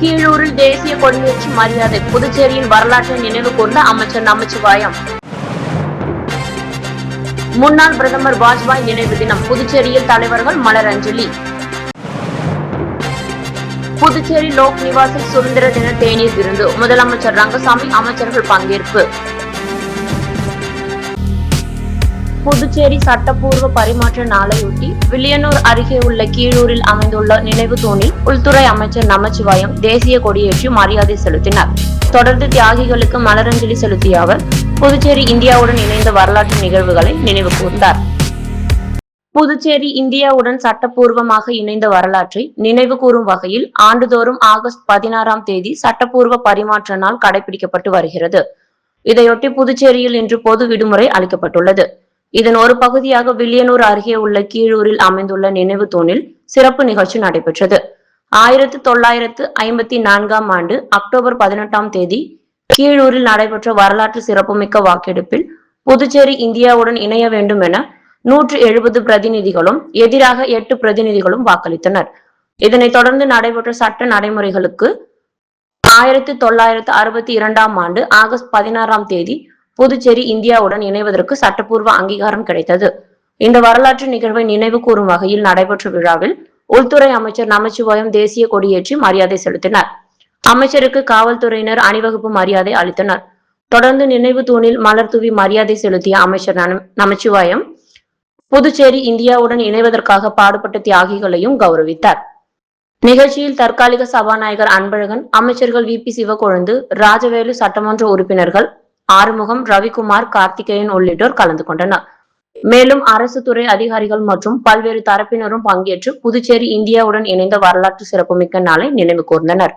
கீழூரில் தேசிய கொடியேற்றி மரியாதை. புதுச்சேரியின் வரலாற்றை நினைவு கூர்ந்த அமைச்சர் நமச்சிவாயம். முன்னாள் பிரதமர் வாஜ்பாய் நினைவு தினம். புதுச்சேரியில் தலைவர்கள் மலரஞ்சலி. புதுச்சேரி லோக் நிவாசில் சுதந்திர தின தேநீர் விருந்து. முதலமைச்சர் ரங்கசாமி, அமைச்சர்கள் பங்கேற்பு. புதுச்சேரி சட்டப்பூர்வ பரிமாற்ற நாளையொட்டி வில்லியனூர் அருகே உள்ள கீழூரில் அமைந்துள்ள நினைவு தூணில் உள்துறை அமைச்சர் நமச்சிவாயம் தேசிய கொடியேற்றி மரியாதை செலுத்தினார். தொடர்ந்து தியாகிகளுக்கு மலரஞ்சலி செலுத்திய அவர் புதுச்சேரி இந்தியாவுடன் இணைந்த வரலாற்று நிகழ்வுகளை நினைவு கூர்ந்தார். புதுச்சேரி இந்தியாவுடன் சட்டப்பூர்வமாக இணைந்த வரலாற்றை நினைவு கூறும் வகையில் ஆண்டுதோறும் ஆகஸ்ட் 16ஆம் தேதி சட்டப்பூர்வ பரிமாற்ற நாள் கடைபிடிக்கப்பட்டு வருகிறது. இதையொட்டி புதுச்சேரியில் இன்று பொது விடுமுறை அளிக்கப்பட்டுள்ளது. இதன் ஒரு பகுதியாக வில்லியனூர் அருகே உள்ள கீழூரில் அமைந்துள்ள நினைவு தூணில் சிறப்பு நிகழ்ச்சி நடைபெற்றது. 1954ஆம் ஆண்டு அக்டோபர் 18ஆம் தேதி கீழூரில் நடைபெற்ற வரலாற்று சிறப்புமிக்க வாக்கெடுப்பில் புதுச்சேரி இந்தியாவுடன் இணைய வேண்டும் என 170 பிரதிநிதிகளும் எதிராக 8 பிரதிநிதிகளும் வாக்களித்தனர். இதனைத் தொடர்ந்து நடைபெற்ற சட்ட நடைமுறைகளுக்கு 1962ஆம் ஆண்டு ஆகஸ்ட் 16ஆம் தேதி புதுச்சேரி இந்தியாவுடன் இணைவதற்கு சட்டப்பூர்வ அங்கீகாரம் கிடைத்தது. இந்த வரலாற்று நிகழ்வை நினைவு கூறும் வகையில் நடைபெற்ற விழாவில் உள்துறை அமைச்சர் நமச்சிவாயம் தேசிய கொடியேற்றி மரியாதை செலுத்தினார். அமைச்சருக்கு காவல்துறையினர் அணிவகுப்பு மரியாதை அளித்தனர். தொடர்ந்து நினைவு தூணில் மலர் தூவி மரியாதை செலுத்திய அமைச்சர் நமச்சிவாயம் புதுச்சேரி இந்தியாவுடன் இணைவதற்காக பாடுபட்ட தியாகிகளையும் கௌரவித்தார். நிகழ்ச்சியில் தற்காலிக சபாநாயகர் அன்பழகன், அமைச்சர்கள் VP சிவக்கொழுந்து, ராஜவேலு, சட்டமன்ற உறுப்பினர்கள் ஆறுமுகம், ரவிக்குமார், கார்த்திகேயன் உள்ளிட்டோர் கலந்து கொண்டனர். மேலும் அரசு துறை அதிகாரிகள் மற்றும் பல்வேறு தரப்பினரும் பங்கேற்று புதுச்சேரி இந்தியாவுடன் இணைந்த வரலாற்று சிறப்புமிக்க நாளை நினைவு கூர்ந்தனர்.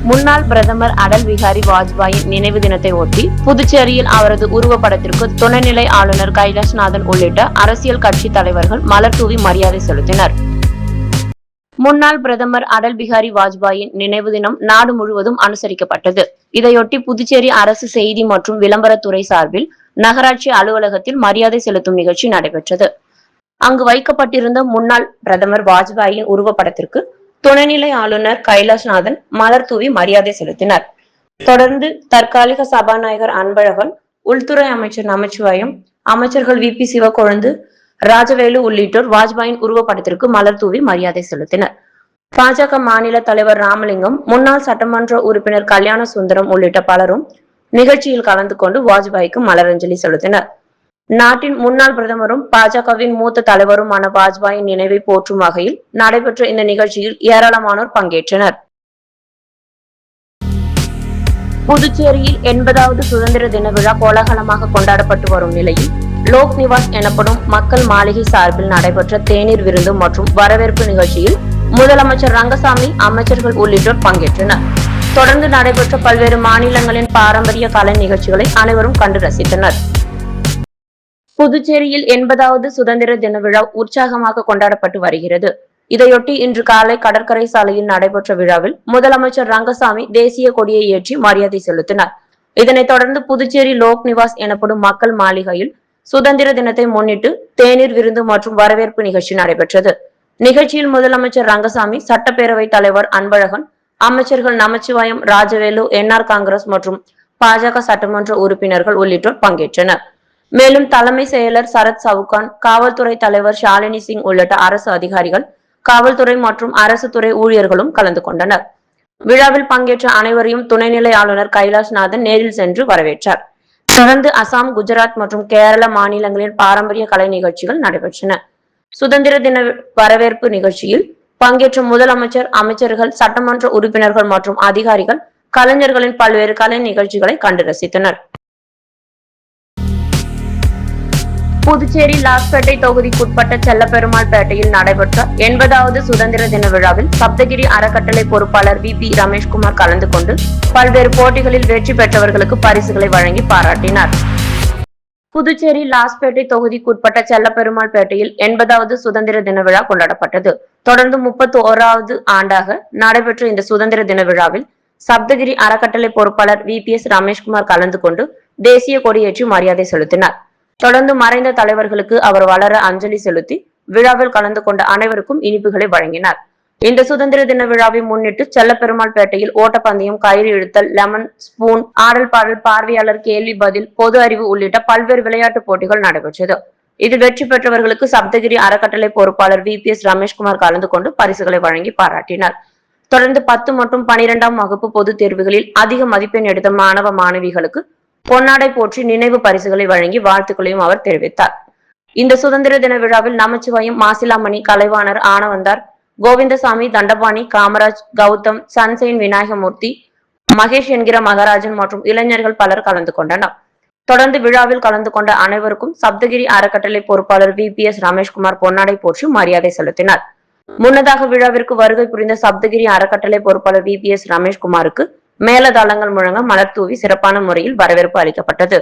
முன்னாள் பிரதமர் அடல் பிஹாரி வாஜ்பாயின் நினைவு தினத்தை ஒட்டி புதுச்சேரியில் அவரது உருவப்படத்திற்கு துணைநிலை ஆளுநர் கைலாஷ்நாதன் உள்ளிட்ட அரசியல் கட்சி தலைவர்கள் மலர் தூவி மரியாதை செலுத்தினர். முன்னாள் பிரதமர் அடல் பிஹாரி வாஜ்பாயின் நினைவு தினம் நாடு முழுவதும் அனுசரிக்கப்பட்டது. இதையொட்டி புதுச்சேரி அரசு செய்தி மற்றும் விளம்பரத்துறை சார்பில் நகராட்சி அலுவலகத்தில் மரியாதை செலுத்தும் நிகழ்ச்சி நடைபெற்றது. அங்கு வைக்கப்பட்டிருந்த முன்னாள் பிரதமர் வாஜ்பாயின் உருவப்படத்திற்கு துணைநிலை ஆளுநர் கைலாஷ்நாதன் மலர் தூவி மரியாதை செலுத்தினார். தொடர்ந்து தற்காலிக சபாநாயகர் அன்பழகன், உள்துறை அமைச்சர் நமச்சிவாயம், அமைச்சர்கள் VP சிவக்கொழுந்து, ராஜவேலு உள்ளிட்டோர் வாஜ்பாயின் உருவப்படத்திற்கு மலர் தூவி மரியாதை செலுத்தினர். பாஜக மாநில தலைவர் ராமலிங்கம், முன்னாள் சட்டமன்ற உறுப்பினர் கல்யாண சுந்தரம் உள்ளிட்ட பலரும் நிகழ்ச்சியில் கலந்து கொண்டு வாஜ்பாய்க்கு மலரஞ்சலி செலுத்தினர். நாட்டின் முன்னாள் பிரதமரும் பாஜகவின் மூத்த தலைவருமான வாஜ்பாயின் நினைவை போற்றும் வகையில் நடைபெற்ற இந்த நிகழ்ச்சியில் ஏராளமானோர் பங்கேற்றனர். புதுச்சேரியில் 80வது சுதந்திர தின விழா கோலாகலமாக கொண்டாடப்பட்டு வரும் நிலையில் லோக் நிவாஸ் எனப்படும் மக்கள் மாளிகை சார்பில் நடைபெற்ற தேநீர் விருந்து மற்றும் வரவேற்பு நிகழ்ச்சியில் முதலமைச்சர் ரங்கசாமி, அமைச்சர்கள் உள்ளிட்டோர் பங்கேற்றனர். தொடர்ந்து நடைபெற்ற பல்வேறு மாநிலங்களின் பாரம்பரிய கலை நிகழ்ச்சிகளை அனைவரும் கண்டு ரசித்தனர். புதுச்சேரியில் 80வது சுதந்திர தின விழா உற்சாகமாக கொண்டாடப்பட்டு வருகிறது. இதையொட்டி இன்று காலை கடற்கரை சாலையில் நடைபெற்ற விழாவில் முதலமைச்சர் ரங்கசாமி தேசிய கொடியை ஏற்றி மரியாதை செலுத்தினார். இதனைத் தொடர்ந்து புதுச்சேரி லோக் நிவாஸ் எனப்படும் மக்கள் மாளிகையில் சுதந்திர தினத்தை முன்னிட்டு தேநீர் விருந்து மற்றும் வரவேற்பு நிகழ்ச்சி நடைபெற்றது. நிகழ்ச்சியில் முதலமைச்சர் ரங்கசாமி, சட்டப்பேரவை தலைவர் அன்பழகன், அமைச்சர்கள் நமச்சிவாயம், ராஜவேலு, NR காங்கிரஸ் மற்றும் பாஜக சட்டமன்ற உறுப்பினர்கள் உள்ளிட்டோர் பங்கேற்றனர். மேலும் தலைமை செயலர் சரத் சவுகான், காவல்துறை தலைவர் ஷாலினி சிங் உள்ளிட்ட அரசு அதிகாரிகள், காவல்துறை மற்றும் அரசு துறை ஊழியர்களும் கலந்து கொண்டனர். விழாவில் பங்கேற்ற அனைவரையும் துணைநிலை ஆளுநர் கைலாஷ்நாதன் நேரில் சென்று வரவேற்றார். தொடர்ந்து அசாம், குஜராத் மற்றும் கேரள மாநிலங்களின் பாரம்பரிய கலை நிகழ்ச்சிகள் நடைபெற்றன. சுதந்திர தின வரவேற்பு நிகழ்ச்சியில் பங்கேற்ற முதலமைச்சர், அமைச்சர்கள், சட்டமன்ற உறுப்பினர்கள் மற்றும் அதிகாரிகள் கலைஞர்களின் பல்வேறு கலை நிகழ்ச்சிகளை கண்டு ரசித்தனர். புதுச்சேரி லாஸ்பேட்டை தொகுதிக்குட்பட்ட செல்லப்பெருமாள்பேட்டையில் நடைபெற்ற 80வது சுதந்திர தின விழாவில் சப்தகிரி அறக்கட்டளை பொறுப்பாளர் VP ரமேஷ்குமார் கலந்து கொண்டு பல்வேறு போட்டிகளில் வெற்றி பெற்றவர்களுக்கு பரிசுகளை வழங்கி பாராட்டினார். புதுச்சேரி லாஸ்பேட்டை தொகுதிக்குட்பட்ட செல்லப்பெருமாள்பேட்டையில் 80வது சுதந்திர தின விழா கொண்டாடப்பட்டது. தொடர்ந்து 31வது ஆண்டாக நடைபெற்ற இந்த சுதந்திர தின விழாவில் சப்தகிரி அறக்கட்டளை பொறுப்பாளர் VPS ரமேஷ்குமார் கலந்து கொண்டு தேசிய கொடியேற்றி மரியாதை செலுத்தினார். தொடர்ந்து மறைந்த தலைவர்களுக்கு அவர் வளர அஞ்சலி செலுத்தி விழாவில் கலந்து கொண்ட அனைவருக்கும் இனிப்புகளை வழங்கினார். இந்த சுதந்திர தின விழாவை முன்னிட்டு செல்லப்பெருமாள் பேட்டையில் ஓட்டப்பந்தயம், கயிறு இழுத்தல், லெமன் ஸ்பூன், ஆடல் பாடல், பார்வையாளர் கேள்வி பதில், பொது அறிவு உள்ளிட்ட பல்வேறு விளையாட்டுப் போட்டிகள் நடைபெற்றது. இதில் வெற்றி பெற்றவர்களுக்கு சப்தகிரி அறக்கட்டளை பொறுப்பாளர் VPS ரமேஷ்குமார் கலந்து கொண்டு பரிசுகளை வழங்கி பாராட்டினார். தொடர்ந்து 10 மற்றும் 12ஆம் வகுப்பு பொதுத் தேர்வுகளில் அதிக மதிப்பெண் எடுத்த மாணவ மாணவிகளுக்கு பொன்னாடை போற்றி நினைவு பரிசுகளை வழங்கி வாழ்த்துக்களையும் அவர் தெரிவித்தார். இந்த சுதந்திர தின விழாவில் நமச்சிவாயம், மாசிலாமணி, கலைவாணர், ஆனவந்தார், கோவிந்தசாமி, தண்டபாணி, காமராஜ், கௌதம், சன்சைன், விநாயகமூர்த்தி, மகேஷ் என்கிற மகராஜன் மற்றும் இளைஞர்கள் பலர் கலந்து கொண்டனர். தொடர்ந்து விழாவில் கலந்து கொண்ட அனைவருக்கும் சப்தகிரி அறக்கட்டளை பொறுப்பாளர் VPS ரமேஷ்குமார் பொன்னாடை போற்றி மரியாதை செலுத்தினார். முன்னதாக விழாவிற்கு வருகை புரிந்த சப்தகிரி அறக்கட்டளை பொறுப்பாளர் VPS ரமேஷ்குமாருக்கு மேலதாளங்கள் முழங்க மலர் தூவி சிறப்பான முறையில் வரவேற்பு அளிக்கப்பட்டது.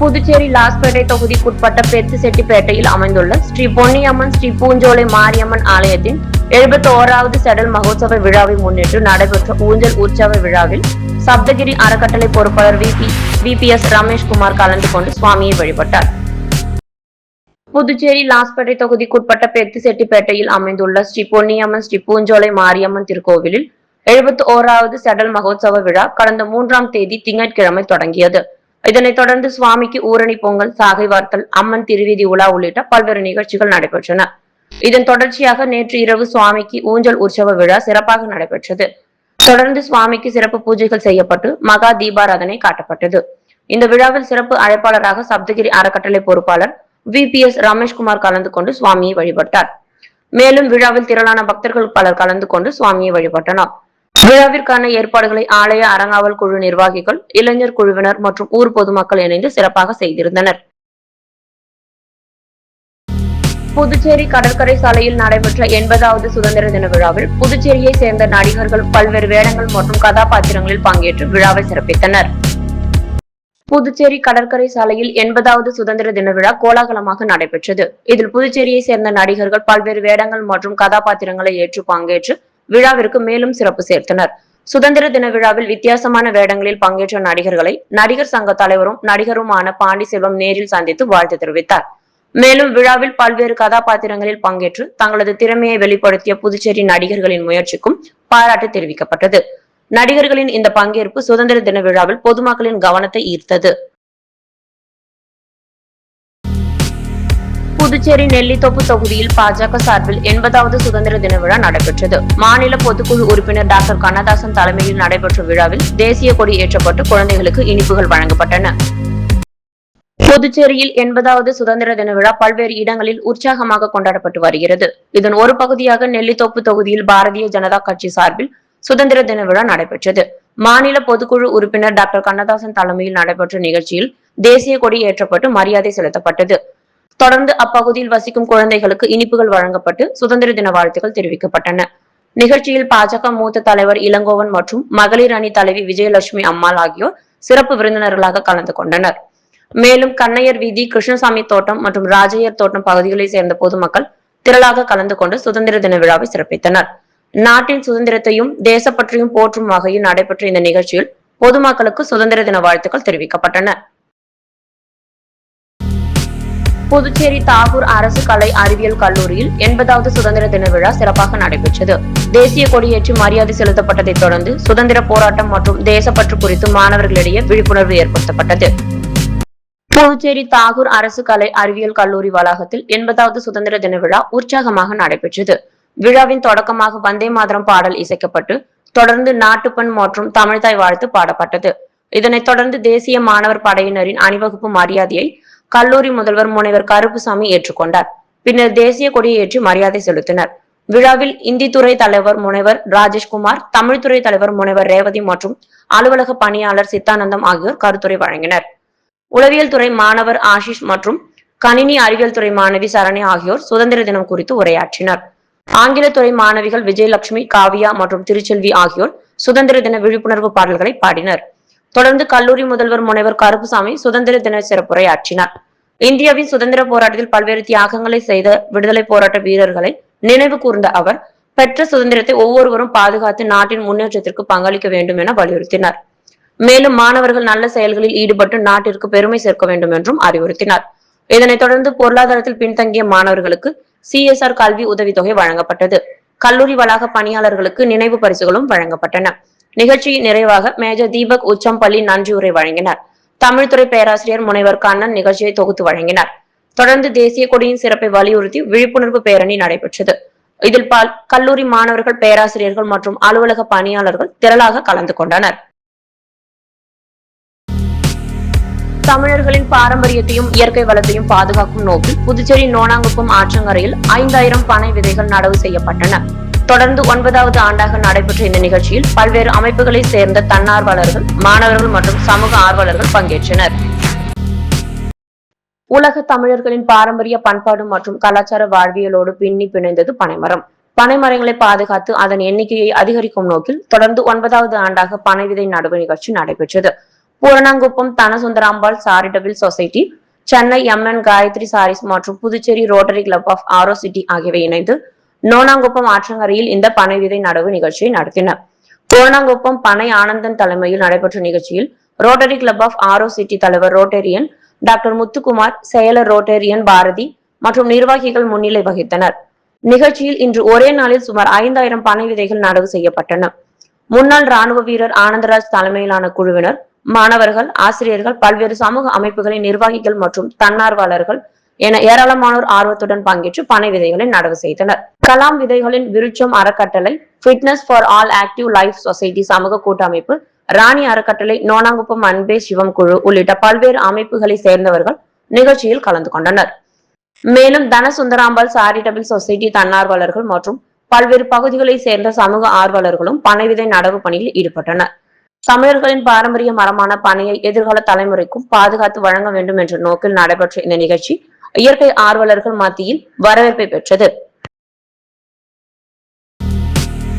புதுச்சேரி லாஸ்பேட்டை தொகுதிக்குட்பட்ட பெத்துசெட்டிப்பேட்டையில் அமைந்துள்ள ஸ்ரீ பொன்னியம்மன் ஸ்ரீ பூஞ்சோலை மாரியம்மன் ஆலயத்தின் 71வது செடல் மகோத்சவ விழாவை முன்னிட்டு நடைபெற்ற ஊஞ்சல் உற்சவ விழாவில் சப்தகிரி அறக்கட்டளை பொறுப்பாளர் VPS ரமேஷ்குமார் கலந்து கொண்டு சுவாமியை வழிபட்டார். புதுச்சேரி லாஸ்பேட்டை தொகுதிக்குட்பட்ட பெத்துசெட்டிப்பேட்டையில் அமைந்துள்ள ஸ்ரீ பொன்னியம்மன் ஸ்ரீ பூஞ்சோலை மாரியம்மன் திருக்கோவிலில் 71வது செடல் மகோத்சவ விழா கடந்த 3ஆம் தேதி திங்கட்கிழமை தொடங்கியது. இதனைத் தொடர்ந்து சுவாமிக்கு ஊரணி பொங்கல், சாகை வார்த்தல், அம்மன் திருவீதி உலா உள்ளிட்ட பல்வேறு நிகழ்ச்சிகள் நடைபெற்றன. இதன் தொடர்ச்சியாக நேற்று இரவு சுவாமிக்கு ஊஞ்சல் உற்சவ விழா சிறப்பாக நடைபெற்றது. தொடர்ந்து சுவாமிக்கு சிறப்பு பூஜைகள் செய்யப்பட்டு மகா தீபாராதனை காட்டப்பட்டது. இந்த விழாவில் சிறப்பு அழைப்பாளராக சப்தகிரி அறக்கட்டளை பொறுப்பாளர் VPS ரமேஷ்குமார் கலந்து கொண்டு சுவாமியை வழிபட்டார். மேலும் விழாவில் திரளான பக்தர்கள் பலர் கலந்து கொண்டு சுவாமியை வழிபட்டனர். விழாவிற்கான ஏற்பாடுகளை ஆலய அறங்காவல் குழு நிர்வாகிகள், இளைஞர் குழுவினர் மற்றும் ஊர் பொதுமக்கள் இணைந்து சிறப்பாக செய்திருந்தனர். புதுச்சேரி கடற்கரை சாலையில் நடைபெற்ற 80வது சுதந்திர தின விழாவில் புதுச்சேரியை சேர்ந்த நடிகர்கள் பல்வேறு வேடங்கள் மற்றும் கதாபாத்திரங்களில் பங்கேற்று விழாவை சிறப்பித்தனர். புதுச்சேரி கடற்கரை சாலையில் 80வது சுதந்திர தின விழா கோலாகலமாக நடைபெற்றது. இதில் புதுச்சேரியை சேர்ந்த நடிகர்கள் பல்வேறு வேடங்கள் மற்றும் கதாபாத்திரங்களை ஏற்று பங்கேற்று விழாவிற்கு மேலும் சிறப்பு சேர்த்தனர். சுதந்திர தின விழாவில் வித்தியாசமான வேடங்களில் பங்கேற்ற நடிகர்களை நடிகர் சங்க தலைவரும் நடிகருமான பாண்டிசெல்வம் நேரில் சந்தித்து வாழ்த்து தெரிவித்தார். மேலும் விழாவில் பல்வேறு கதாபாத்திரங்களில் பங்கேற்று தங்களது திறமையை வெளிப்படுத்திய புதுச்சேரி நடிகர்களின் முயற்சிக்கும் பாராட்டு தெரிவிக்கப்பட்டது. நடிகர்களின் இந்த பங்கேற்பு சுதந்திர தின விழாவில் பொதுமக்களின் கவனத்தை ஈர்த்தது. புதுச்சேரி நெல்லித்தோப்பு தொகுதியில் பாஜக சார்பில் 80வது சுதந்திர தின விழா நடைபெற்றது. மாநில பொதுக்குழு உறுப்பினர் டாக்டர் கண்ணதாசன் தலைமையில் நடைபெற்ற விழாவில் தேசிய கொடி ஏற்றப்பட்டு குழந்தைகளுக்கு இனிப்புகள் வழங்கப்பட்டன. புதுச்சேரியில் 80வது சுதந்திர தின விழா பல்வேறு இடங்களில் உற்சாகமாக கொண்டாடப்பட்டு வருகிறது. இதன் ஒரு பகுதியாக நெல்லித்தோப்பு தொகுதியில் பாரதிய ஜனதா கட்சி சார்பில் சுதந்திர தின விழா நடைபெற்றது. மாநில பொதுக்குழு உறுப்பினர் டாக்டர் கண்ணதாசன் தலைமையில் நடைபெற்ற நிகழ்ச்சியில் தேசிய கொடி ஏற்றப்பட்டு மரியாதை செலுத்தப்பட்டது. தொடர்ந்து அப்பகுதியில் வசிக்கும் குழந்தைகளுக்கு இனிப்புகள் வழங்கப்பட்டு சுதந்திர தின வாழ்த்துக்கள் தெரிவிக்கப்பட்டன. நிகழ்ச்சியில் பாஜக மூத்த தலைவர் இளங்கோவன் மற்றும் மகளிர் அணி தலைவி விஜயலட்சுமி அம்மாள் ஆகியோர் சிறப்பு விருந்தினர்களாக கலந்து கொண்டனர். மேலும் கண்ணையர் வீதி, கிருஷ்ணசாமி தோட்டம் மற்றும் ராஜையர் தோட்டம் பகுதிகளைச் சேர்ந்த பொதுமக்கள் திரளாக கலந்து கொண்டு சுதந்திர தின விழாவை சிறப்பித்தனர். நாட்டின் சுதந்திரத்தையும் தேசப்பற்றையும் போற்றும் வகையில் நடைபெற்ற இந்த நிகழ்ச்சியில் பொதுமக்களுக்கு சுதந்திர தின வாழ்த்துக்கள் தெரிவிக்கப்பட்டன. புதுச்சேரி தாகூர் அரசு கலை அறிவியல் கல்லூரியில் 80வது சுதந்திர தின விழா சிறப்பாக நடைபெற்றது. தேசிய கொடியேற்றி மரியாதை செலுத்தப்பட்டதை தொடர்ந்து சுதந்திர போராட்டம் மற்றும் தேசப்பற்று குறித்து மாணவர்களிடையே விழிப்புணர்வு ஏற்படுத்தப்பட்டது. புதுச்சேரி தாகூர் அரசு கலை அறிவியல் கல்லூரி வளாகத்தில் 80வது சுதந்திர தின விழா உற்சாகமாக நடைபெற்றது. விழாவின் தொடக்கமாக வந்தே மாதரம் பாடல் இசைக்கப்பட்டு தொடர்ந்து நாட்டுப்பண் மற்றும் தமிழ்தாய் வாழ்த்து பாடப்பட்டது. இதனைத் தொடர்ந்து தேசிய மாணவர் படையினரின் அணிவகுப்பு மரியாதையை கல்லூரி முதல்வர் முனைவர் கருப்புசாமி ஏற்றுக்கொண்டார். பின்னர் தேசிய கொடியை ஏற்றி மரியாதை செலுத்தினர். விழாவில் இந்தி துறை தலைவர் முனைவர் ராஜேஷ்குமார், தமிழ்துறை தலைவர் முனைவர் ரேவதி மற்றும் அலுவலக பணியாளர் சித்தானந்தம் ஆகியோர் கருத்துரை வழங்கினர். உளவியல் துறை மாணவர் ஆஷிஷ் மற்றும் கணினி அறிவியல் துறை மாணவி சரணி ஆகியோர் சுதந்திர தினம் குறித்து உரையாற்றினர். ஆங்கிலத்துறை மாணவிகள் விஜயலட்சுமி, காவியா மற்றும் திருச்செல்வி ஆகியோர் சுதந்திர தின விழிப்புணர்வு பாடல்களை பாடினர். தொடர்ந்து கல்லூரி முதல்வர் முனைவர் கருப்புசாமி சுதந்திர தின சிறப்புரையாற்றினார். இந்தியாவின் சுதந்திர போராட்டத்தில் பல்வேறு தியாகங்களை செய்த விடுதலை போராட்ட வீரர்களை நினைவு கூர்ந்த அவர் பெற்ற சுதந்திரத்தை ஒவ்வொருவரும் பாதுகாத்து நாட்டின் முன்னேற்றத்திற்கு பங்களிக்க வேண்டும் என வலியுறுத்தினார். மேலும் மாணவர்கள் நல்ல செயல்களில் ஈடுபட்டு நாட்டிற்கு பெருமை சேர்க்க வேண்டும் என்றும் அறிவுறுத்தினார். இதனைத் தொடர்ந்து பொருளாதாரத்தில் பின்தங்கிய மாணவர்களுக்கு CSR கல்வி உதவித்தொகை வழங்கப்பட்டது. கல்லூரி வளாக பணியாளர்களுக்கு நினைவு பரிசுகளும் வழங்கப்பட்டன. நிகழ்ச்சியின் நிறைவாக மேஜர் தீபக் உச்சம்பள்ளி நன்றியுரை வழங்கினார். தமிழ்துறை பேராசிரியர் முனைவர் கண்ணன் நிகழ்ச்சியை தொகுத்து வழங்கினார். தொடர்ந்து தேசிய கொடியின் சிறப்பை வலியுறுத்தி விழிப்புணர்வு பேரணி நடைபெற்றது. இதில் கல்லூரி மாணவர்கள், பேராசிரியர்கள் மற்றும் அலுவலக பணியாளர்கள் திரளாக கலந்து கொண்டனர். தமிழர்களின் பாரம்பரியத்தையும் இயற்கை வளத்தையும் பாதுகாக்கும் நோக்கில் புதுச்சேரி நோனாங்குப்பம் ஆற்றங்கரையில் 5000 பனை விதைகள் நடவு செய்யப்பட்டன. தொடர்ந்து 9வது ஆண்டாக நடைபெற்ற இந்த நிகழ்ச்சியில் பல்வேறு அமைப்புகளை சேர்ந்த தன்னார்வலர்கள், மாணவர்கள் மற்றும் சமூக ஆர்வலர்கள் பங்கேற்றனர். உலக தமிழர்களின் பாரம்பரிய பண்பாடு மற்றும் கலாச்சார வாழ்வியலோடு பின்னி பிணைந்தது பனைமரம். பனைமரங்களை பாதுகாத்து அதன் எண்ணிக்கையை அதிகரிக்கும் நோக்கில் தொடர்ந்து 9வது ஆண்டாக பனை விதை நடவு நிகழ்ச்சி நடைபெற்றது. Puranankuppam Dhanasundarambal charitable society, Chennai MN Gayatri sarees மற்றும் Puducherry rotary club of Auro city ஆகியவை இணைந்து நோனாங்குப்பம் ஆற்றங்கரையில் இந்த பனை விதை நடவு நிகழ்ச்சியை நடத்தினர். பூரணாங்குப்பம் பனை ஆனந்தன் தலைமையில் நடைபெற்ற நிகழ்ச்சியில் rotary club of Auro city தலைவர் ரோட்டரியன் டாக்டர் முத்துக்குமார், செயலர் ரோட்டரியன் பாரதி மற்றும் நிர்வாகிகள் முன்னிலை வகித்தனர். நிகழ்ச்சியில் இன்று ஒரே நாளில் சுமார் 5000 பனை விதைகள் நடவு செய்யப்பட்டன. முன்னாள் ராணுவ வீரர் ஆனந்தராஜ் தலைமையிலான குழுவினர், மாணவர்கள், ஆசிரியர்கள், பல்வேறு சமூக அமைப்புகளின் நிர்வாகிகள் மற்றும் தன்னார்வலர்கள் என ஏராளமானோர் ஆர்வத்துடன் பங்கேற்று பனை விதைகளை நடவு செய்தனர். கலாம் விதைகளின் விருட்சம் அறக்கட்டளை, fitness for all active life society சமூக கூட்டமைப்பு, ராணி அறக்கட்டளை, நோனாங்குப்பம் அன்பே சிவம் குழு உள்ளிட்ட பல்வேறு அமைப்புகளை சேர்ந்தவர்கள் நிகழ்ச்சியில் கலந்து கொண்டனர். மேலும் தனசுந்தராம்பாள் சாரிட்டபிள் சொசைட்டி தன்னார்வலர்கள் மற்றும் பல்வேறு பகுதிகளை சேர்ந்த சமூக ஆர்வலர்களும் பனை விதை நடவு பணியில் ஈடுபட்டனர். தமிழர்களின் பாரம்பரிய மரமான பனையை எதிர்கால தலைமுறைக்கும் பாதுகாத்து வழங்க வேண்டும் என்ற நோக்கில் நடைபெற்ற இந்த நிகழ்ச்சி இயற்கை ஆர்வலர்கள் மத்தியில் வரவேற்பை பெற்றது.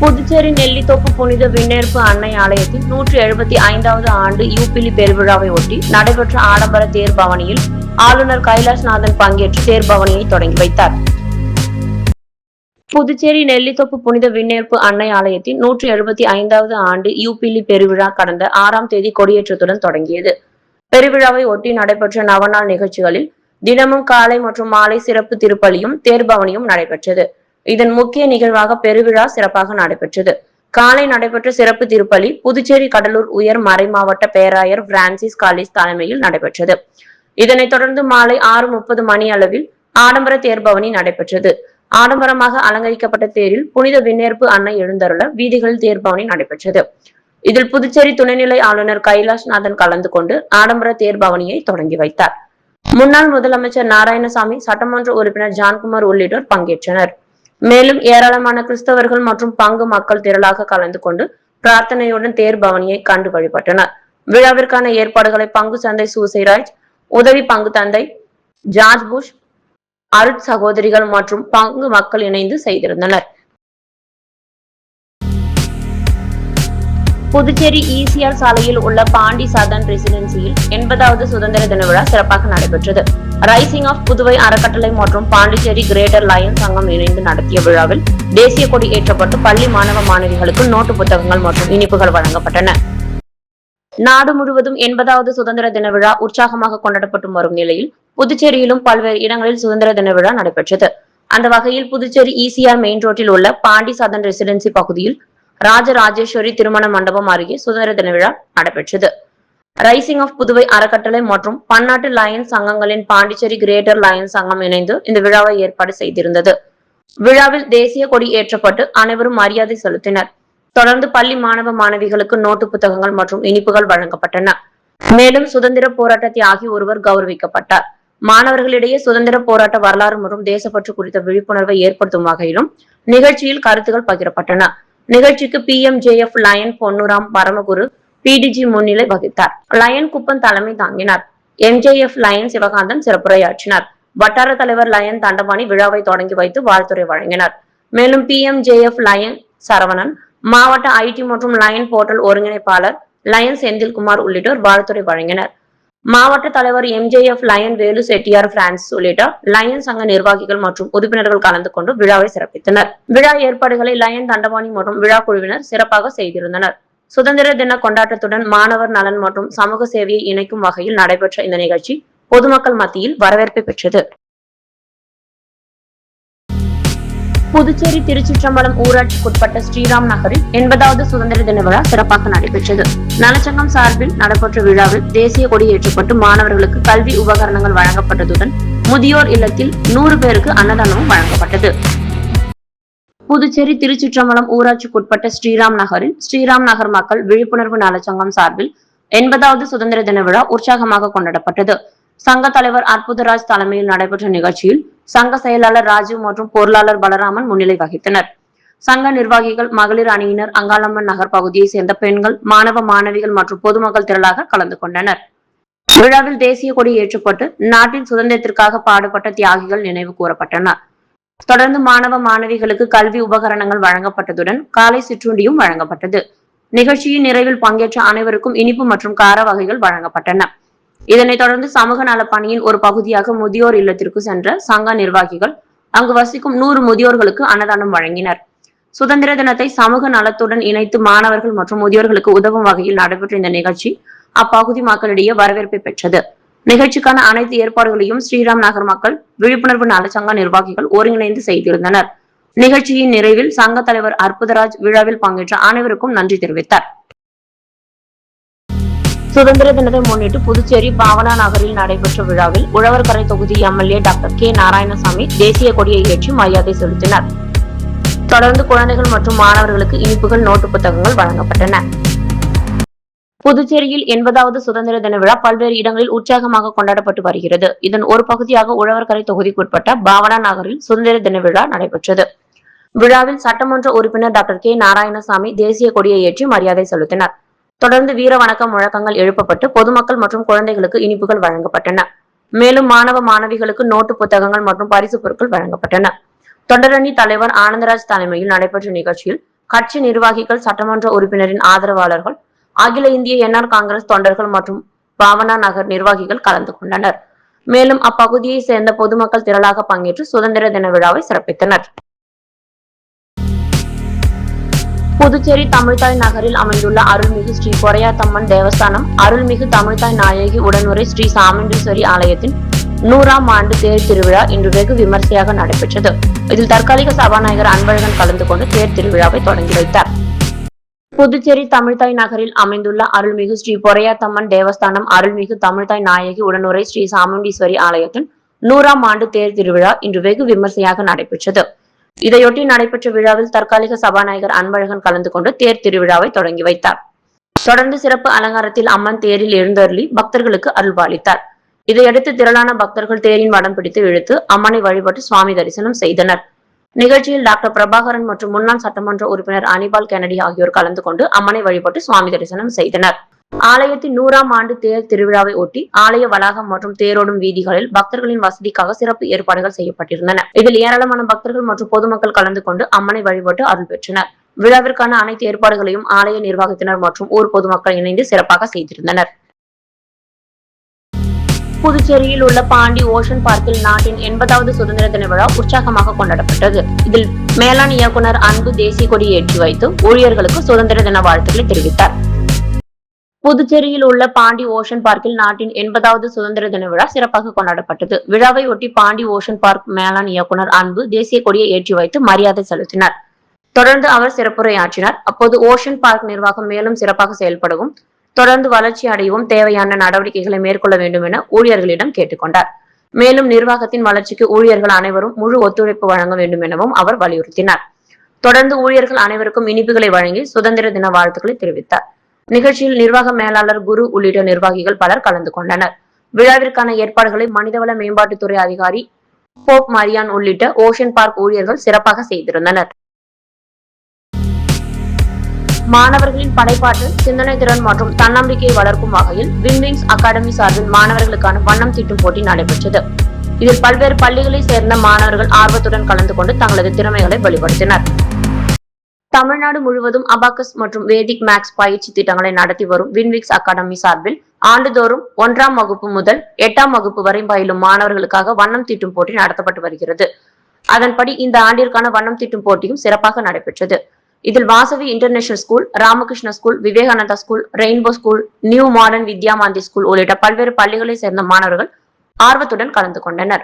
புதுச்சேரி நெல்லித்தோப்பு புனித விண்ணேற்பு அன்னை ஆலயத்தின் 175வது ஆண்டு யூபிலி பெருவிழாவை ஒட்டி நடைபெற்ற ஆடம்பர தேர் பவனியில் ஆளுநர் கைலாஷ்நாதன் பங்கேற்று தேர் பவனியை தொடங்கி வைத்தார். புதுச்சேரி நெல்லித்தோப்பு புனித விண்ணேற்பு அன்னை ஆலயத்தின் 175வது ஆண்டு யூபிலி பெருவிழா கடந்த 6ஆம் தேதி கொடியேற்றத்துடன் தொடங்கியது. பெருவிழாவை ஒட்டி நடைபெற்ற நவநாள் நிகழ்ச்சிகளில் தினமும் காலை மற்றும் மாலை சிறப்பு திருப்பலியும் தேர்பவனியும் நடைபெற்றது. இதன் முக்கிய நிகழ்வாக பெருவிழா சிறப்பாக நடைபெற்றது. காலை நடைபெற்ற சிறப்பு திருப்பலி புதுச்சேரி கடலூர் உயர் மறைமாவட்ட பேராயர் பிரான்சிஸ் காலிஸ் தலைமையில் நடைபெற்றது. இதனைத் தொடர்ந்து மாலை 6:30 மணி அளவில் ஆடம்பர தேர்பவனி நடைபெற்றது. ஆடம்பரமாக அலங்கரிக்கப்பட்ட தேரில் புனித விண்ணேற்பு அன்னை எழுந்தருள வீதிகளில் தேர்பவனி நடைபெற்றது. இதில் புதுச்சேரி துணைநிலை ஆளுநர் கைலாஷ்நாதன் கலந்து கொண்டு ஆடம்பர தேர்பவனியை தொடங்கி வைத்தார். முன்னாள் முதலமைச்சர் நாராயணசாமி, சட்டமன்ற உறுப்பினர் ஜான்குமார் உள்ளிட்டோர் பங்கேற்றனர். மேலும் ஏராளமான கிறிஸ்தவர்கள் மற்றும் பங்கு மக்கள் திரளாக கலந்து கொண்டு பிரார்த்தனையுடன் தேர்பவனியை கண்டு வழிபட்டனர். விழாவிற்கான ஏற்பாடுகளை பங்கு சந்தை சூசைராஜ், உதவி பங்கு தந்தை ஜார்ஜ் புஷ், அருட் சகோதரிகள் மற்றும் பங்கு மக்கள் இணைந்து செய்திருந்தனர். புதுச்சேரி ECR சாலையில் உள்ள பாண்டி சதன் ரெசிடென்சியில் 80வது சுதந்திர தின விழா சிறப்பாக நடைபெற்றது. ரைசிங் ஆஃப் புதுவை அறக்கட்டளை மற்றும் பாண்டிச்சேரி கிரேட்டர் லயன்ஸ் சங்கம் இணைந்து நடத்திய விழாவில் தேசிய கொடி ஏற்றப்பட்டு பள்ளி மாணவ மாணவிகளுக்கு நோட்டு புத்தகங்கள் மற்றும் இனிப்புகள் வழங்கப்பட்டன. நாடு முழுவதும் 80வது சுதந்திர தின விழா உற்சாகமாக கொண்டாடப்பட்டு வரும் நிலையில் புதுச்சேரியிலும் பல்வேறு இடங்களில் சுதந்திர தின விழா நடைபெற்றது. அந்த வகையில் புதுச்சேரி ECR மெயின் ரோட்டில் உள்ள பாண்டி சதன் ரெசிடென்சி பகுதியில் ராஜராஜேஸ்வரி திருமண மண்டபம் அருகே சுதந்திர தின விழா நடைபெற்றது. ரைசிங் ஆஃப் புதுவை அறக்கட்டளை மற்றும் பன்னாட்டு லயன்ஸ் சங்கங்களின் பாண்டிச்சேரி கிரேட்டர் லயன்ஸ் சங்கம் இணைந்து இந்த விழாவை ஏற்பாடு செய்திருந்தது. விழாவில் தேசிய கொடி ஏற்றப்பட்டு அனைவரும் மரியாதை செலுத்தினர். தொடர்ந்து பள்ளி மாணவ மாணவிகளுக்கு நோட்டு புத்தகங்கள் மற்றும் இனிப்புகள் வழங்கப்பட்டன. மேலும் சுதந்திர போராட்ட தியாகி ஒருவர் கௌரவிக்கப்பட்டார். மாணவர்களிடையே சுதந்திர போராட்ட வரலாறு மற்றும் தேசப்பற்று குறித்த விழிப்புணர்வை ஏற்படுத்தும் வகையிலும் நிகழ்ச்சியில் கருத்துக்கள் பகிரப்பட்டன. நிகழ்ச்சிக்கு PMJF லயன் பொன்னுராம் பரமகுரு PDG முன்னிலை வகித்தார். லயன் குப்பன் தலைமை தாங்கினார். MJF லயன் சிவகாந்தன் சிறப்புரையாற்றினார். வட்டார தலைவர் லயன் தண்டபாணி விழாவை தொடங்கி வைத்து வாழ்த்துரை வழங்கினார். மேலும் PMJF லயன் சரவணன், மாவட்ட IT மற்றும் லயன் போர்ட்டல் ஒருங்கிணைப்பாளர் லயன் செந்தில்குமார் உள்ளிட்டோர் வாழ்த்துரை வழங்கினர். மாவட்ட தலைவர் MJF lion Velu Chettiar Francis உள்ளிட்ட லயன் சங்க நிர்வாகிகள் மற்றும் உறுப்பினர்கள் கலந்து கொண்டு விழாவை சிறப்பித்தனர். விழா ஏற்பாடுகளை லயன் தண்டபாணி மற்றும் விழா குழுவினர் சிறப்பாக செய்திருந்தனர். சுதந்திர தின கொண்டாட்டத்துடன் மாணவர் நலன் மற்றும் சமூக சேவையை இணைக்கும் வகையில் நடைபெற்ற இந்த நிகழ்ச்சி பொதுமக்கள் மத்தியில் வரவேற்பை பெற்றது. புதுச்சேரி திருச்சிற்றம்பலம் ஊராட்சிக்குட்பட்ட ஸ்ரீராம் நகரில் 80வது சுதந்திர தின விழா சிறப்பாக நடைபெற்றது. நலச்சங்கம் சார்பில் நடைபெற்ற விழாவில் தேசிய கொடி ஏற்றப்பட்டு மாணவர்களுக்கு கல்வி உபகரணங்கள் வழங்கப்பட்டதுடன் முதியோர் இல்லத்தில் 100 பேருக்கு அன்னதானமும் வழங்கப்பட்டது. புதுச்சேரி திருச்சிற்றம்பலம் ஊராட்சிக்குட்பட்ட ஸ்ரீராம் நகரில் ஸ்ரீராம் நகர் மக்கள் விழிப்புணர்வு நலச்சங்கம் சார்பில் 80வது சுதந்திர தின விழா உற்சாகமாக கொண்டாடப்பட்டது. சங்க தலைவர் அற்புதராஜ் தலைமையில் நடைபெற்ற நிகழ்ச்சியில் சங்க செயலாளர் ராஜீவ் மற்றும் பொருளாளர் பலராமன் முன்னிலை வகித்தனர். சங்க நிர்வாகிகள், மகளிர் அணியினர், அங்காளம்மன் நகர் பகுதியை சேர்ந்த பெண்கள், மாணவ மாணவிகள் மற்றும் பொதுமக்கள் திரளாக கலந்து கொண்டனர். விழாவில் தேசிய கொடி ஏற்றப்பட்டு நாட்டின் சுதந்திரத்திற்காக பாடுபட்ட தியாகிகள் நினைவு கூறப்பட்டனர். தொடர்ந்து மாணவ மாணவிகளுக்கு கல்வி உபகரணங்கள் வழங்கப்பட்டதுடன் காலை சிற்றுண்டியும் வழங்கப்பட்டது. நிகழ்ச்சியின் நிறைவில் பங்கேற்ற அனைவருக்கும் இனிப்பு மற்றும் கார வகைகள் வழங்கப்பட்டன. இதனைத் தொடர்ந்து சமூக நலப்பணியின் ஒரு பகுதியாக முதியோர் இல்லத்திற்கு சென்ற சங்க நிர்வாகிகள் அங்கு வசிக்கும் 100 முதியோர்களுக்கு அன்னதானம் வழங்கினர். சுதந்திர தினத்தை சமூக நலத்துடன் இணைத்து மாணவர்கள் மற்றும் முதியோர்களுக்கு உதவும் வகையில் நடைபெற்ற இந்த நிகழ்ச்சி அப்பகுதி மக்களிடையே வரவேற்பை பெற்றது. நிகழ்ச்சிக்கான அனைத்து ஏற்பாடுகளையும் ஸ்ரீராம் நகர் மக்கள் விழிப்புணர்வு நலச்சங்க நிர்வாகிகள் ஒருங்கிணைந்து செய்திருந்தனர். நிகழ்ச்சியின் நிறைவில் சங்க தலைவர் அற்புதராஜ் விழாவில் பங்கேற்ற அனைவருக்கும் நன்றி தெரிவித்தார். சுதந்திர தினத்தை முன்னிட்டு புதுச்சேரி பாவனா நகரில் நடைபெற்ற விழாவில் உழவர்கரை தொகுதி எம்எல்ஏ டாக்டர் கே நாராயணசாமி தேசிய கொடியை ஏற்றி மரியாதை செலுத்தினார். தொடர்ந்து குழந்தைகள் மற்றும் மாணவர்களுக்கு இனிப்புகள், நோட்டு புத்தகங்கள் வழங்கப்பட்டன. புதுச்சேரியில் 80வது சுதந்திர தின விழா பல்வேறு இடங்களில் உற்சாகமாக கொண்டாடப்பட்டு வருகிறது. இதன் ஒரு பகுதியாக உழவர்கரை தொகுதிக்குட்பட்ட பாவனா நகரில் சுதந்திர தின விழா நடைபெற்றது. விழாவில் சட்டமன்ற உறுப்பினர் டாக்டர் கே நாராயணசாமி தேசிய கொடியை ஏற்றி மரியாதை செலுத்தினார். தொடர்ந்து வீர வணக்க முழக்கங்கள் எழுப்பப்பட்டு பொதுமக்கள் மற்றும் குழந்தைகளுக்கு இனிப்புகள் வழங்கப்பட்டன. மேலும் மாணவ மாணவிகளுக்கு நோட்டு புத்தகங்கள் மற்றும் பரிசு பொருட்கள் வழங்கப்பட்டன. தொண்டரணி தலைவர் ஆனந்தராஜ் தலைமையில் நடைபெற்ற நிகழ்ச்சியில் கட்சி நிர்வாகிகள், சட்டமன்ற உறுப்பினரின் ஆதரவாளர்கள், அகில இந்திய என்ஆர் காங்கிரஸ் தொண்டர்கள் மற்றும் பாவனா நகர் நிர்வாகிகள் கலந்து கொண்டனர். மேலும் அப்பகுதியை சேர்ந்த பொதுமக்கள் திரளாக பங்கேற்று சுதந்திர தின விழாவை சிறப்பித்தனர். புதுச்சேரி தமிழ்தாய் நகரில் அமைந்துள்ள அருள்மிகு ஸ்ரீ பொறையாத்தம்மன் தேவஸ்தானம் அருள்மிகு தமிழ்தாய் நாயகி உடனுரை ஸ்ரீ சாமுண்டீஸ்வரி ஆலயத்தின் 100ஆம் ஆண்டு தேர் திருவிழா இன்று வெகு விமர்சையாக நடைபெற்றது. இதில் தற்காலிக சபாநாயகர் அன்பழகன் கலந்து கொண்டு தேர் திருவிழாவை தொடங்கி வைத்தார். புதுச்சேரி தமிழ்தாய் நகரில் அமைந்துள்ள அருள்மிகு ஸ்ரீ பொறையாத்தம்மன் தேவஸ்தானம் அருள்மிகு தமிழ்தாய் நாயகி உடனுரை ஸ்ரீ சாமுண்டீஸ்வரி ஆலயத்தின் 100ஆம் ஆண்டு தேர் திருவிழா இன்று வெகு விமர்சையாக நடைபெற்றது. இதையொட்டி நடைபெற்ற விழாவில் தற்காலிக சபாநாயகர் அன்பழகன் கலந்து கொண்டு தேர் திருவிழாவை தொடங்கி வைத்தார். தொடர்ந்து சிறப்பு அலங்காரத்தில் அம்மன் தேரில் எழுந்தருளி பக்தர்களுக்கு அருள்பாலித்தார். இதையடுத்து திரளான பக்தர்கள் தேரின் வடம் பிடித்து இழுத்து அம்மனை வழிபட்டு சுவாமி தரிசனம் செய்தனர். நிகழ்ச்சியில் டாக்டர் பிரபாகரன் மற்றும் முன்னாள் சட்டமன்ற உறுப்பினர் அனிபால் கென்னடி ஆகியோர் கலந்து கொண்டு அம்மனை வழிபட்டு சுவாமி தரிசனம் செய்தனர். ஆலயத்தின் 100ஆம் ஆண்டு தேர் திருவிழாவை ஒட்டி ஆலய வளாகம் மற்றும் தேரோடும் வீதிகளில் பக்தர்களின் வசதிக்காக சிறப்பு ஏற்பாடுகள் செய்யப்பட்டிருந்தன. இதில் ஏராளமான பக்தர்கள் மற்றும் பொதுமக்கள் கலந்து கொண்டு அம்மனை வழிபட்டு அருள் பெற்றனர். விழாவிற்கான அனைத்து ஏற்பாடுகளையும் ஆலய நிர்வாகத்தினர் மற்றும் ஊர் பொதுமக்கள் இணைந்து சிறப்பாக செய்திருந்தனர். புதுச்சேரியில் உள்ள பாண்டி ஓஷன் பார்க்கில் நாட்டின் 80வது சுதந்திர தின விழா உற்சாகமாக கொண்டாடப்பட்டது. இதில் மேலாண் இயக்குனர் அன்பு தேசிய கொடி ஏற்றி வைத்து ஊழியர்களுக்கு சுதந்திர தின வாழ்த்துக்களை தெரிவித்தார். புதுச்சேரியில் உள்ள பாண்டி ஓஷன் பார்க்கில் நாட்டின் 80வது சுதந்திர தின விழா சிறப்பாக கொண்டாடப்பட்டது. விழாவை ஒட்டி பாண்டி ஓஷன் பார்க் மேலாண் இயக்குனர் அன்பு தேசிய கொடியை ஏற்றி வைத்து மரியாதை செலுத்தினார். தொடர்ந்து அவர் சிறப்புரையாற்றினார். அப்போது ஓஷன் பார்க் நிர்வாகம் மேலும் சிறப்பாக செயல்படவும் தொடர்ந்து வளர்ச்சி அடையவும் தேவையான நடவடிக்கைகளை மேற்கொள்ள வேண்டும் என ஊழியர்களிடம் கேட்டுக்கொண்டார். மேலும் நிர்வாகத்தின் வளர்ச்சிக்கு ஊழியர்கள் அனைவரும் முழு ஒத்துழைப்பு வழங்க வேண்டும் எனவும் அவர் வலியுறுத்தினார். தொடர்ந்து ஊழியர்கள் அனைவருக்கும் இனிப்புகளை வழங்கி சுதந்திர தின வாழ்த்துக்களை தெரிவித்தார். நிகழ்ச்சியில் நிர்வாக மேலாளர் குரு உள்ளிட்ட நிர்வாகிகள் பலர் கலந்து கொண்டனர். விழாவிற்கான ஏற்பாடுகளை மனிதவள மேம்பாட்டுத்துறை அதிகாரி போப் மரியான் உள்ளிட்ட ஓஷன் பார்க் ஊழியர்கள் சிறப்பாக செய்திருந்தனர். மாணவர்களின் படைப்பாற்றல், சிந்தனை திறன் மற்றும் தன்னம்பிக்கையை வளர்க்கும் வகையில் வின்விங்ஸ் அகாடமி சார்பில் மாணவர்களுக்கான வண்ணம் தீட்டும் போட்டி நடைபெற்றது. இதில் பல்வேறு பள்ளிகளை சேர்ந்த மாணவர்கள் ஆர்வத்துடன் கலந்து கொண்டு தங்களது திறமைகளை வெளிப்படுத்தினர். தமிழ்நாடு முழுவதும் அபாகஸ் மற்றும் வேதிக் மேக்ஸ் பயிற்சி திட்டங்களை நடத்தி வரும் வின்விக்ஸ் அகாடமி சார்பில் ஆண்டுதோறும் 1ஆம் வகுப்பு முதல் 8ஆம் வகுப்பு வரை பயிலும் மாணவர்களுக்காக வண்ணம் தீட்டும் போட்டி நடத்தப்பட்டு வருகிறது. அதன்படி இந்த ஆண்டிற்கான வண்ணம் தீட்டும் போட்டியும் சிறப்பாக நடைபெற்றது. இதில் Vasavi international school, Ramakrishna school, Vivekananda school, rainbow school, new modern Vidya Mandir school உள்ளிட்ட பல்வேறு பள்ளிகளை சேர்ந்த மாணவர்கள் ஆர்வத்துடன் கலந்து கொண்டனர்.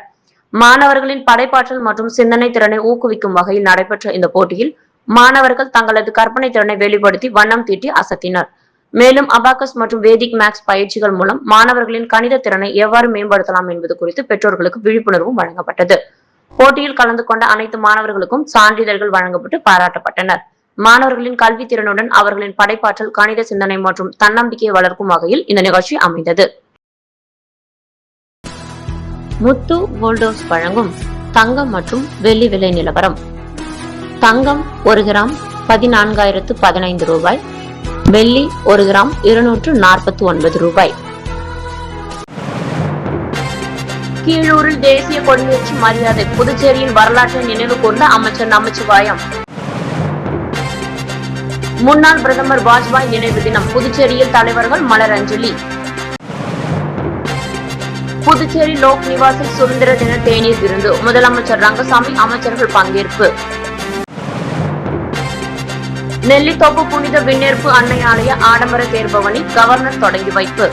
மாணவர்களின் படைப்பாற்றல் மற்றும் சிந்தனை திறனை ஊக்குவிக்கும் வகையில் நடைபெற்ற இந்த போட்டியில் மாணவர்கள் தங்களது கற்பனை திறனை வெளிப்படுத்தி வண்ணம் தீட்டி அசத்தினர். மேலும் அபாகஸ் மற்றும் வேதிக் மேக்ஸ் பயிற்சிகள் மூலம் மாணவர்களின் கணித திறனை எவ்வாறு மேம்படுத்தலாம் என்பது குறித்து பெற்றோர்களுக்கு விழிப்புணர்வும் வழங்கப்பட்டது. போட்டியில் கலந்து கொண்ட அனைத்து மாணவர்களுக்கும் சான்றிதழ்கள் வழங்கப்பட்டு பாராட்டப்பட்டனர். மாணவர்களின் கல்வி திறனுடன் அவர்களின் படைப்பாற்றல், கணித சிந்தனை மற்றும் தன்னம்பிக்கையை வளர்க்கும் வகையில் இந்த நிகழ்ச்சி அமைந்தது. முத்து கோல்டோஸ் வழங்கும் தங்கம் மற்றும் வெள்ளி விலை நிலவரம். தங்கம் 1 கிராம் 14,015 ரூபாய், வெள்ளி 1 கிராம் 249 ரூபாய். கீழூரில் தேசிய கொடியேற்றி மரியாதை. புதுச்சேரியின் வரலாற்றை நினைவு கூர்ந்த அமைச்சர் நமச்சிவாயம். முன்னாள் பிரதமர் வாஜ்பாய் நினைவு தினம். புதுச்சேரியில் தலைவர்கள் மலரஞ்சலி. புதுச்சேரி லோக் நிவாசில் சுதந்திர தின தேநீர் விருந்து. முதலமைச்சர் ரங்கசாமி, அமைச்சர்கள் பங்கேற்பு. நெல்லித்தோப்பு புனித விண்ணேற்பு அன்னை ஆலய ஆடம்பர தேர்பவனி கவர்னர் தொடங்கி வைப்பு.